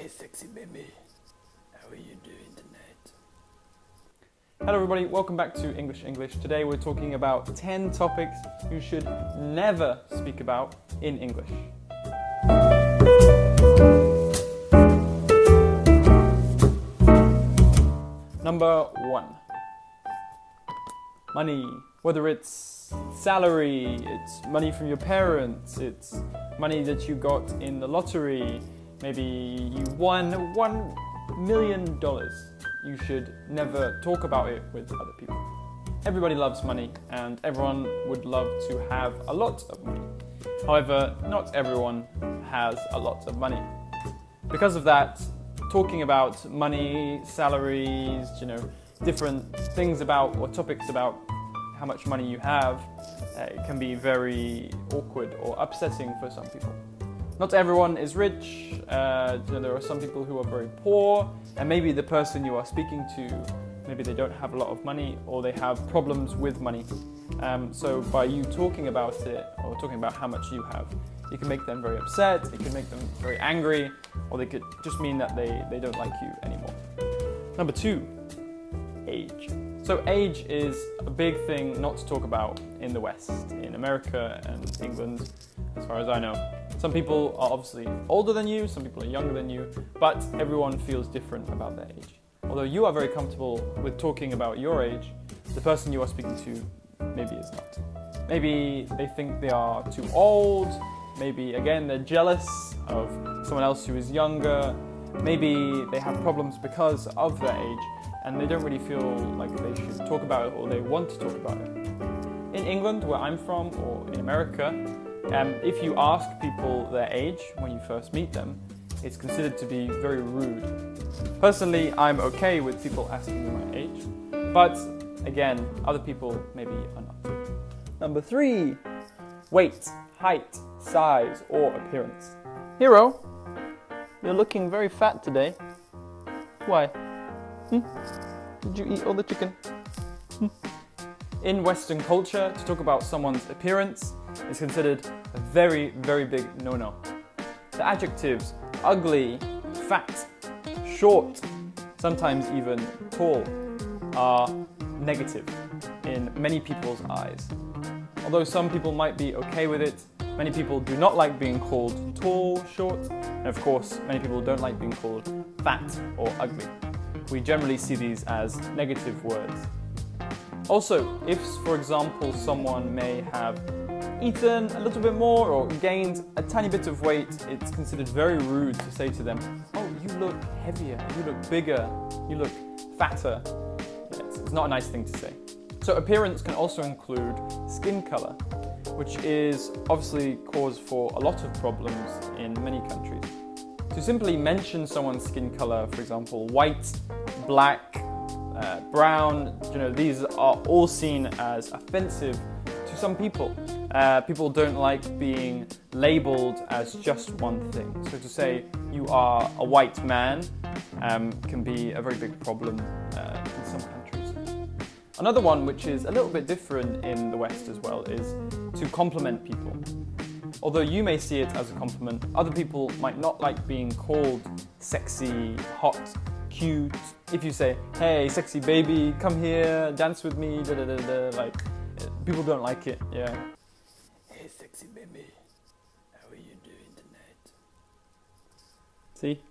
sexy baby, how are you doing tonight? Hello everybody, welcome back to English. Today we're talking about 10 topics you should never speak about in English. Number 1. Money. Whether it's salary, it's money from your parents, it's money that you got in the lottery, maybe you won $1 million. You should never talk about it with other people. Everybody loves money and everyone would love to have a lot of money. However, not everyone has a lot of money. Because of that, talking about money, salaries, different things about or topics about how much money you have, it can be very awkward or upsetting for some people. Not everyone is rich. There are some people who are very poor, and maybe the person you are speaking to, maybe they don't have a lot of money or they have problems with money. So by you talking about it or talking about how much you have, you can make them very upset, it can make them very angry, or they could just mean that they don't like you anymore. Number 2, age. So age is a big thing not to talk about in the West, in America and England, as far as I know. Some people are obviously older than you, some people are younger than you, but everyone feels different about their age. Although you are very comfortable with talking about your age, the person you are speaking to maybe is not. Maybe they think they are too old, maybe again they're jealous of someone else who is younger, maybe they have problems because of their age and they don't really feel like they should talk about it or they want to talk about it. In England, where I'm from, or in America, if you ask people their age when you first meet them, it's considered to be very rude. Personally, I'm okay with people asking me my age, but again, other people maybe are not. Number 3, weight, height, size, or appearance. Hero, you're looking very fat today. Why? Did you eat all the chicken? In Western culture, to talk about someone's appearance is considered a very, very big no-no. The adjectives ugly, fat, short, sometimes even tall are negative in many people's eyes. Although some people might be okay with it, many people do not like being called tall, short, and of course, many people don't like being called fat or ugly. We generally see these as negative words. Also, if, for example, someone may have eaten a little bit more or gained a tiny bit of weight, it's considered very rude to say to them, "Oh, you look heavier, you look bigger, you look fatter." It's not a nice thing to say. So appearance can also include skin color, which is obviously cause for a lot of problems in many countries. To simply mention someone's skin color, for example, white, black, brown, these are all seen as offensive to some people. People don't like being labeled as just one thing. So to say you are a white man can be a very big problem in some countries. Another one, which is a little bit different in the West as well, is to compliment people. Although you may see it as a compliment, other people might not like being called sexy, hot, cute. If you say, "Hey, sexy baby, come here, dance with me," people don't like it, yeah. Hey, sexy baby, how are you doing tonight? See?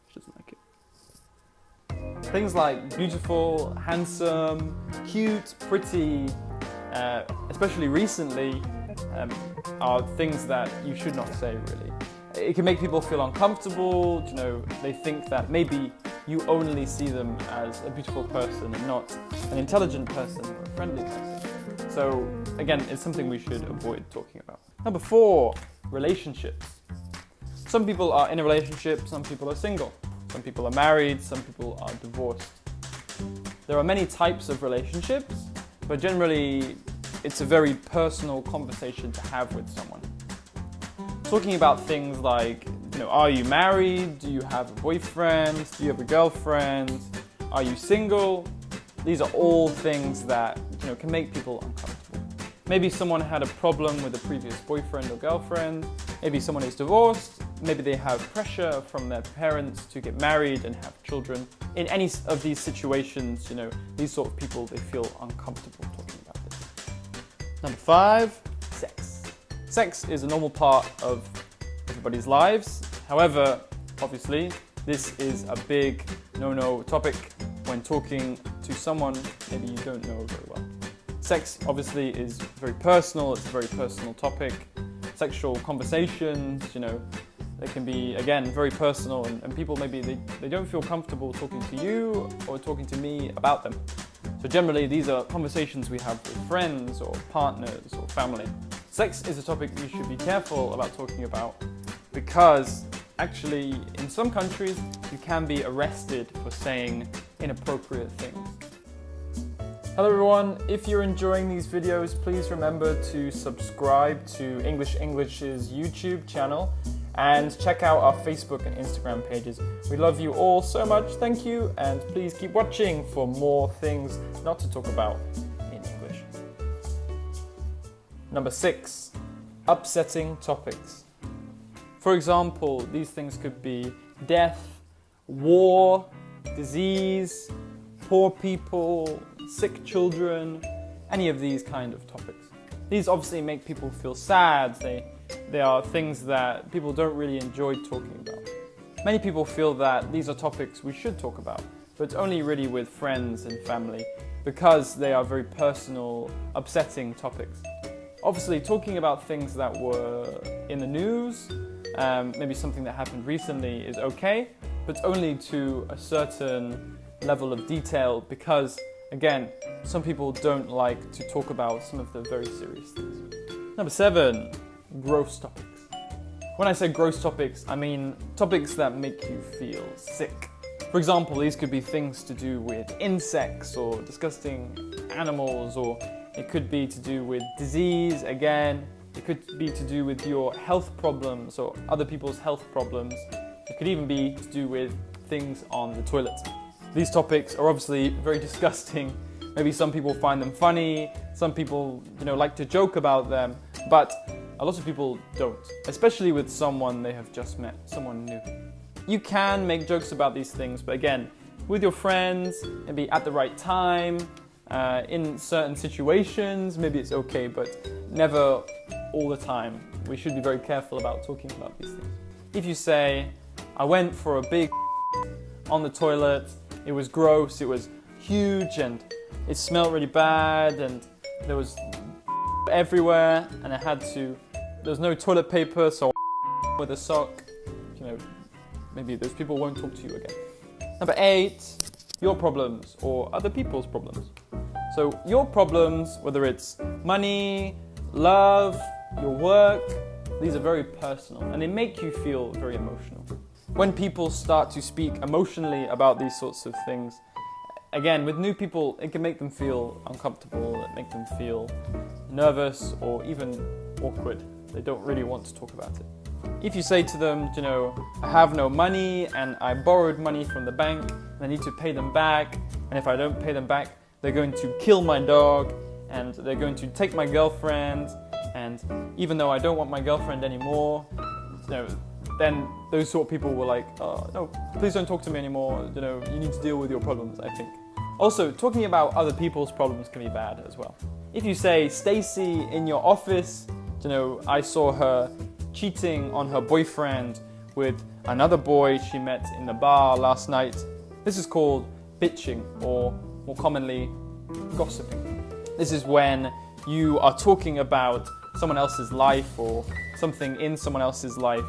She doesn't like it. Things like beautiful, handsome, cute, pretty, especially recently, are things that you should not say, really. It can make people feel uncomfortable, they think that maybe you only see them as a beautiful person and not an intelligent person or a friendly person. So again, it's something we should avoid talking about. Number 4, relationships. Some people are in a relationship, some people are single. Some people are married, some people are divorced. There are many types of relationships, but generally it's a very personal conversation to have with someone. Talking about things like, are you married? Do you have a boyfriend? Do you have a girlfriend? Are you single? These are all things that can make people uncomfortable. Maybe someone had a problem with a previous boyfriend or girlfriend. Maybe someone is divorced. maybe they have pressure from their parents to get married and have children. In any of these situations, these sort of people, they feel uncomfortable talking about it. Number 5, sex. Sex is a normal part of everybody's lives. However, obviously, this is a big no-no topic when talking to someone maybe you don't know very well. Sex obviously is very personal, it's a very personal topic. Sexual conversations, they can be, again, very personal, and people maybe they don't feel comfortable talking to you or talking to me about them. So generally these are conversations we have with friends or partners or family. Sex is a topic you should be careful about talking about because actually in some countries you can be arrested for saying inappropriate things. Hello everyone, if you're enjoying these videos, please remember to subscribe to English English's YouTube channel and check out our Facebook and Instagram pages. We love you all so much, thank you, and please keep watching for more things not to talk about in English. Number 6, upsetting topics. For example, these things could be death, war, disease, poor people, sick children, any of these kind of topics. These obviously make people feel sad. They are things that people don't really enjoy talking about. Many people feel that these are topics we should talk about, but only really with friends and family because they are very personal, upsetting topics. Obviously, talking about things that were in the news, maybe something that happened recently is okay, but only to a certain level of detail because, again, some people don't like to talk about some of the very serious things. Number 7, gross topics. When I say gross topics, I mean topics that make you feel sick. For example, these could be things to do with insects or disgusting animals, or it could be to do with disease, again. It could be to do with your health problems or other people's health problems. It could even be to do with things on the toilet. These topics are obviously very disgusting. Maybe some people find them funny, some people, like to joke about them, but a lot of people don't, especially with someone they have just met, someone new. You can make jokes about these things, but again, with your friends, maybe at the right time, in certain situations, maybe it's okay, but never all the time. We should be very careful about talking about these things. If you say, I went for a big on the toilet, it was gross, it was huge, and it smelled really bad, and there was everywhere, and there was no toilet paper, so with a sock, maybe those people won't talk to you again. Number 8, your problems or other people's problems. So your problems, whether it's money, love, your work, these are very personal, and they make you feel very emotional. When people start to speak emotionally about these sorts of things, again, with new people, it can make them feel uncomfortable, it make them feel nervous or even awkward. They don't really want to talk about it. If you say to them, I have no money and I borrowed money from the bank and I need to pay them back, and if I don't pay them back, they're going to kill my dog and they're going to take my girlfriend, and even though I don't want my girlfriend anymore, then those sort of people were like, oh, no, please don't talk to me anymore, you need to deal with your problems, I think. Also, talking about other people's problems can be bad as well. If you say, Stacy, in your office, I saw her cheating on her boyfriend with another boy she met in the bar last night, this is called bitching, or more commonly, gossiping. This is when you are talking about someone else's life or something in someone else's life,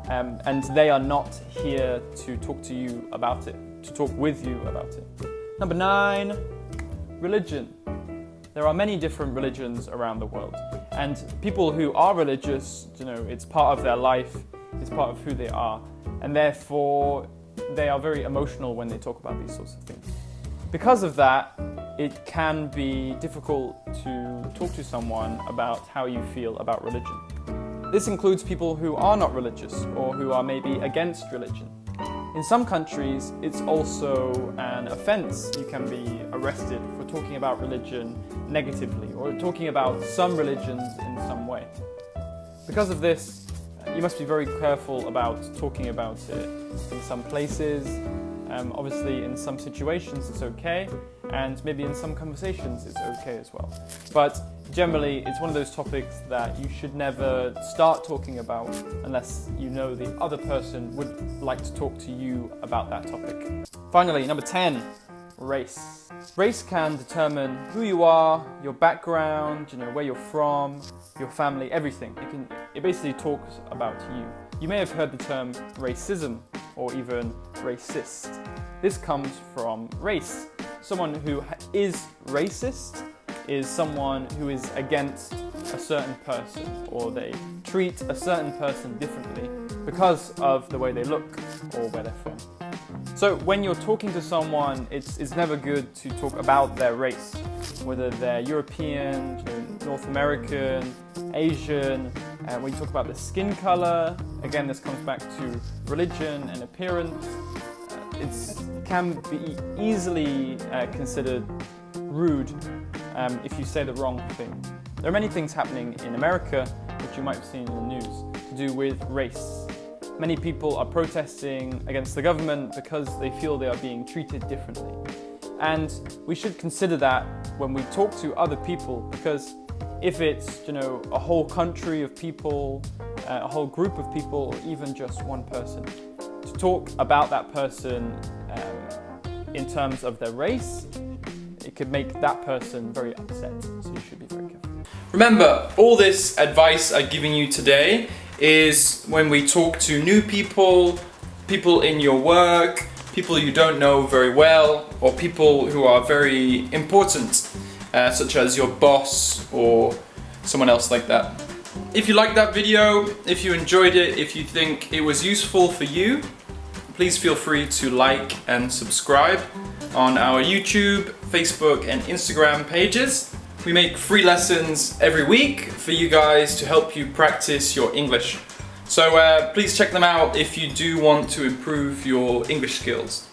and they are not here to talk to you about it, to talk with you about it. Number 9, religion. There are many different religions around the world, and people who are religious, it's part of their life, it's part of who they are, and therefore they are very emotional when they talk about these sorts of things. Because of that, it can be difficult to talk to someone about how you feel about religion. This includes people who are not religious or who are maybe against religion. In some countries, it's also an offense. You can be arrested for talking about religion negatively or talking about some religions in some way. Because of this, you must be very careful about talking about it in some places. Obviously, in some situations it's okay, and maybe in some conversations it's okay as well. But generally, it's one of those topics that you should never start talking about unless you know the other person would like to talk to you about that topic. Finally, number 10, race. Race can determine who you are, your background, where you're from, your family, everything. It basically talks about you. You may have heard the term racism or even racist. This comes from race. Someone who is racist is someone who is against a certain person, or they treat a certain person differently because of the way they look or where they're from. So when you're talking to someone, it's never good to talk about their race, whether they're European, North American, Asian. When you talk about the skin color, again, this comes back to religion and appearance. It can be easily considered rude if you say the wrong thing. There are many things happening in America, which you might have seen in the news, to do with race. Many people are protesting against the government because they feel they are being treated differently. And we should consider that when we talk to other people, because if it's, a whole country of people, a whole group of people, or even just one person, to talk about that person in terms of their race, it could make that person very upset. So you should be very careful. Remember, all this advice I'm giving you today is when we talk to new people, people in your work, people you don't know very well, or people who are very important, such as your boss or someone else like that. If you liked that video, if you enjoyed it, if you think it was useful for you, please feel free to like and subscribe on our YouTube, Facebook and Instagram pages. We make free lessons every week for you guys to help you practice your English. So please check them out if you do want to improve your English skills.